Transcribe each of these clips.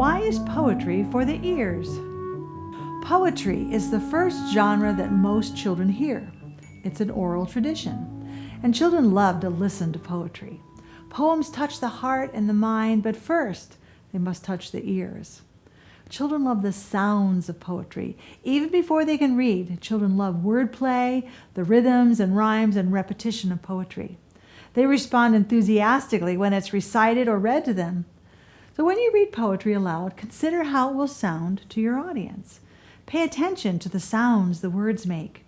Why is poetry for the ears? Poetry is the first genre that most children hear. It's an oral tradition, and children love to listen to poetry. Poems touch the heart and the mind, but first, they must touch the ears. Children love the sounds of poetry. Even before they can read, children love wordplay, the rhythms and rhymes and repetition of poetry. They respond enthusiastically when it's recited or read to them. So when you read poetry aloud, consider how it will sound to your audience. Pay attention to the sounds the words make.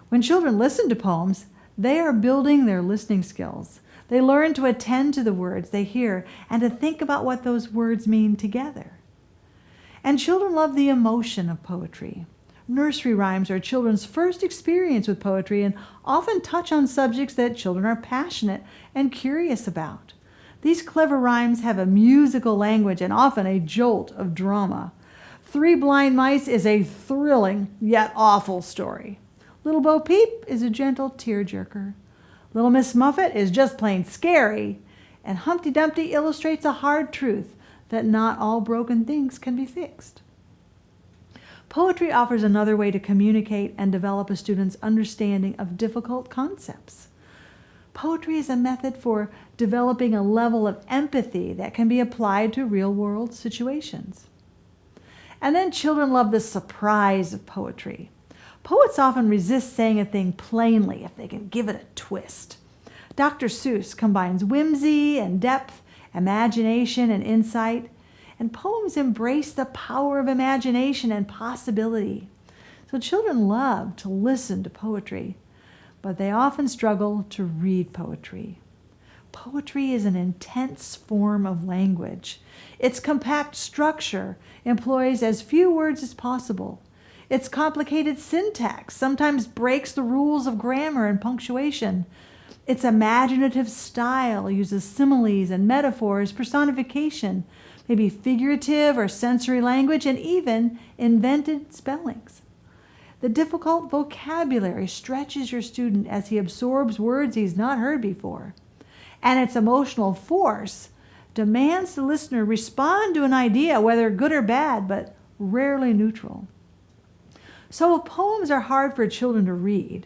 When children listen to poems, they are building their listening skills. They learn to attend to the words they hear and to think about what those words mean together. And children love the emotion of poetry. Nursery rhymes are children's first experience with poetry and often touch on subjects that children are passionate and curious about. These clever rhymes have a musical language and often a jolt of drama. Three Blind Mice is a thrilling yet awful story. Little Bo Peep is a gentle tearjerker. Little Miss Muffet is just plain scary. And Humpty Dumpty illustrates a hard truth that not all broken things can be fixed. Poetry offers another way to communicate and develop a student's understanding of difficult concepts. Poetry is a method for developing a level of empathy that can be applied to real-world situations. And then children love the surprise of poetry. Poets often resist saying a thing plainly if they can give it a twist. Dr. Seuss combines whimsy and depth, imagination and insight, and poems embrace the power of imagination and possibility. So children love to listen to poetry, but they often struggle to read poetry. Poetry is an intense form of language. Its compact structure employs as few words as possible. Its complicated syntax sometimes breaks the rules of grammar and punctuation. Its imaginative style uses similes and metaphors, personification, maybe figurative or sensory language, and even invented spellings. The difficult vocabulary stretches your student as he absorbs words he's not heard before. And its emotional force demands the listener respond to an idea, whether good or bad, but rarely neutral. So if poems are hard for children to read,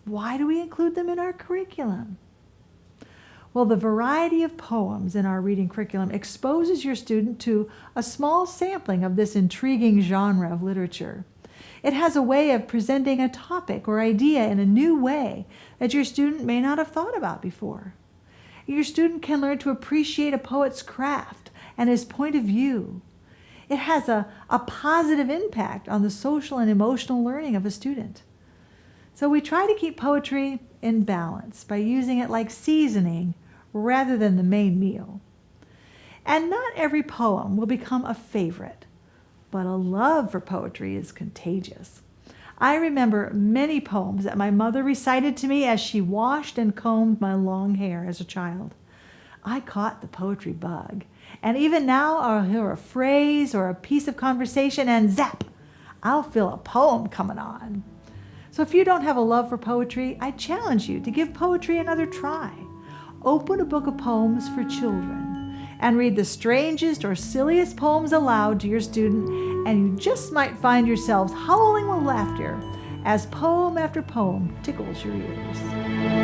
why do we include them in our curriculum? Well, the variety of poems in our reading curriculum exposes your student to a small sampling of this intriguing genre of literature. It has a way of presenting a topic or idea in a new way that your student may not have thought about before. Your student can learn to appreciate a poet's craft and his point of view. It has a positive impact on the social and emotional learning of a student. So we try to keep poetry in balance by using it like seasoning rather than the main meal. And not every poem will become a favorite, but a love for poetry is contagious. I remember many poems that my mother recited to me as she washed and combed my long hair as a child. I caught the poetry bug, and even now I'll hear a phrase or a piece of conversation and zap, I'll feel a poem coming on. So if you don't have a love for poetry, I challenge you to give poetry another try. Open a book of poems for children and read the strangest or silliest poems aloud to your student, and you just might find yourselves howling with laughter as poem after poem tickles your ears.